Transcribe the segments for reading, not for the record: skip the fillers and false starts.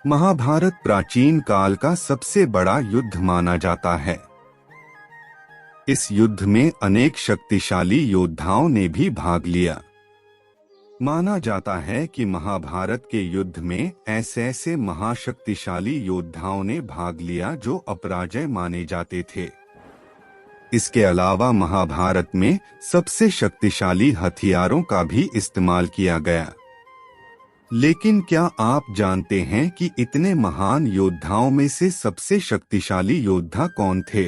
महाभारत प्राचीन काल का सबसे बड़ा युद्ध माना जाता है। इस युद्ध में अनेक शक्तिशाली योद्धाओं ने भी भाग लिया। माना जाता है कि महाभारत के युद्ध में ऐसे ऐसे महाशक्तिशाली योद्धाओं ने भाग लिया जो अपराजय माने जाते थे। इसके अलावा महाभारत में सबसे शक्तिशाली हथियारों का भी इस्तेमाल किया गया। लेकिन क्या आप जानते हैं कि इतने महान योद्धाओं में से सबसे शक्तिशाली योद्धा कौन थे?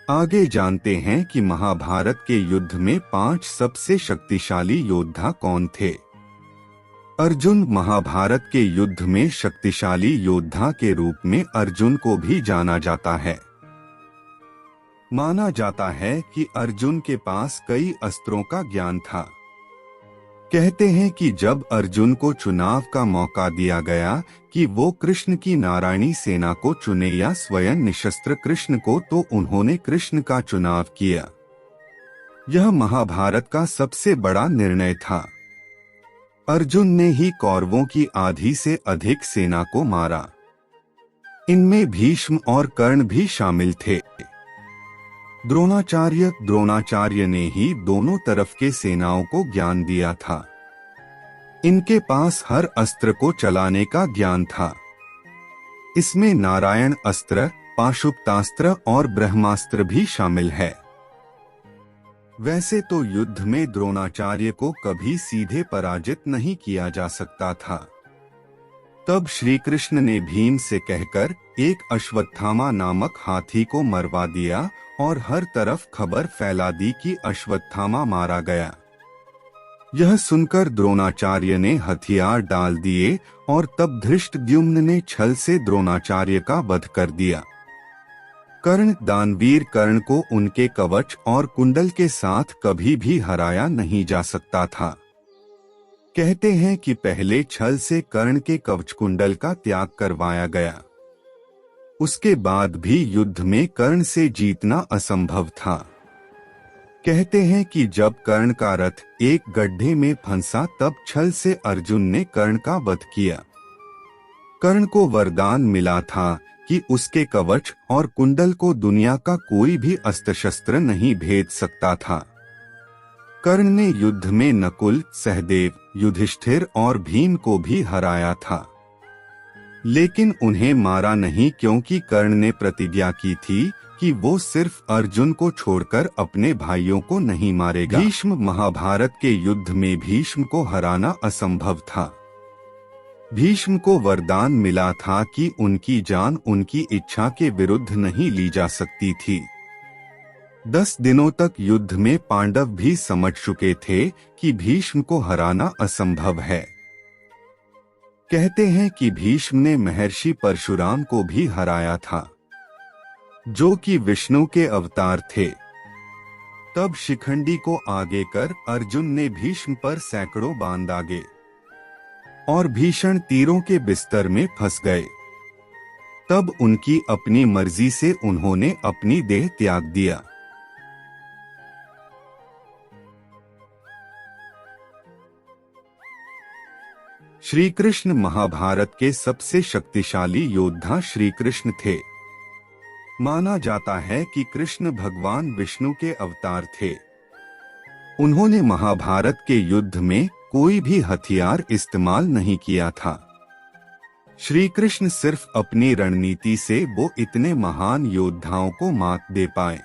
आगे जानते हैं कि महाभारत के युद्ध में 5 सबसे शक्तिशाली योद्धा कौन थे। अर्जुन महाभारत के युद्ध में शक्तिशाली योद्धा के रूप में अर्जुन को भी जाना जाता है। माना जाता है कि अर्जुन के पास कई अस्त्रों का ज्ञान था। कहते हैं कि जब अर्जुन को चुनाव का मौका दिया गया कि वो कृष्ण की नारायणी सेना को चुने या स्वयं निशस्त्र कृष्ण को, तो उन्होंने कृष्ण का चुनाव किया। यह महाभारत का सबसे बड़ा निर्णय था। अर्जुन ने ही कौरवों की आधी से अधिक सेना को मारा। इनमें भीष्म और कर्ण भी शामिल थे। द्रोणाचार्य ने ही दोनों तरफ के सेनाओं को ज्ञान दिया था। इनके पास हर अस्त्र को चलाने का ज्ञान था। इसमें नारायण अस्त्र, पाशुपतास्त्र और ब्रह्मास्त्र भी शामिल है। वैसे तो युद्ध में द्रोणाचार्य को कभी सीधे पराजित नहीं किया जा सकता था। तब श्री कृष्ण ने भीम से कहकर एक अश्वत्थामा नामक हाथी को मरवा दिया और हर तरफ खबर फैला दी कि अश्वत्थामा मारा गया। यह सुनकर द्रोणाचार्य ने हथियार डाल दिए और तब धृष्टद्युम्न ने छल से द्रोणाचार्य का वध कर दिया। कर्ण, दानवीर कर्ण को उनके कवच और कुंडल के साथ कभी भी हराया नहीं जा सकता था। कहते हैं कि पहले छल से कर्ण के कवच कुंडल का त्याग करवाया गया। उसके बाद भी युद्ध में कर्ण से जीतना असंभव था। कहते हैं कि जब कर्ण का रथ एक गड्ढे में फंसा तब छल से अर्जुन ने कर्ण का वध किया। कर्ण को वरदान मिला था कि उसके कवच और कुंडल को दुनिया का कोई भी अस्त्र शस्त्र नहीं भेद सकता था। कर्ण ने युद्ध में नकुल, सहदेव, युधिष्ठिर और भीम को भी हराया था, लेकिन उन्हें मारा नहीं, क्योंकि कर्ण ने प्रतिज्ञा की थी कि वो सिर्फ अर्जुन को छोड़कर अपने भाइयों को नहीं मारेगा। भीष्म, महाभारत के युद्ध में भीष्म को हराना असंभव था। भीष्म को वरदान मिला था कि उनकी जान उनकी इच्छा के विरुद्ध नहीं ली जा सकती थी। 10 दिनों तक युद्ध में पांडव भी समझ चुके थे कि भीष्म को हराना असंभव है। कहते हैं कि भीष्म ने महर्षि परशुराम को भी हराया था, जो कि विष्णु के अवतार थे। तब शिखंडी को आगे कर अर्जुन ने भीष्म पर सैकड़ों बाण दागे और भीषण तीरों के बिस्तर में फंस गए। तब उनकी अपनी मर्जी से उन्होंने अपनी देह त्याग दिया। श्री कृष्ण महाभारत के सबसे शक्तिशाली योद्धा श्री कृष्ण थे। माना जाता है कि कृष्ण भगवान विष्णु के अवतार थे। उन्होंने महाभारत के युद्ध में कोई भी हथियार इस्तेमाल नहीं किया था। श्री कृष्ण सिर्फ अपनी रणनीति से वो इतने महान योद्धाओं को मात दे पाए।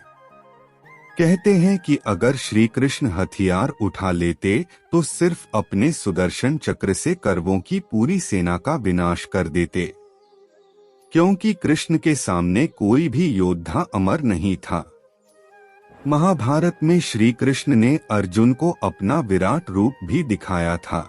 कहते हैं कि अगर श्री कृष्ण हथियार उठा लेते तो सिर्फ अपने सुदर्शन चक्र से कौरवों की पूरी सेना का विनाश कर देते, क्योंकि कृष्ण के सामने कोई भी योद्धा अमर नहीं था। महाभारत में श्री कृष्ण ने अर्जुन को अपना विराट रूप भी दिखाया था।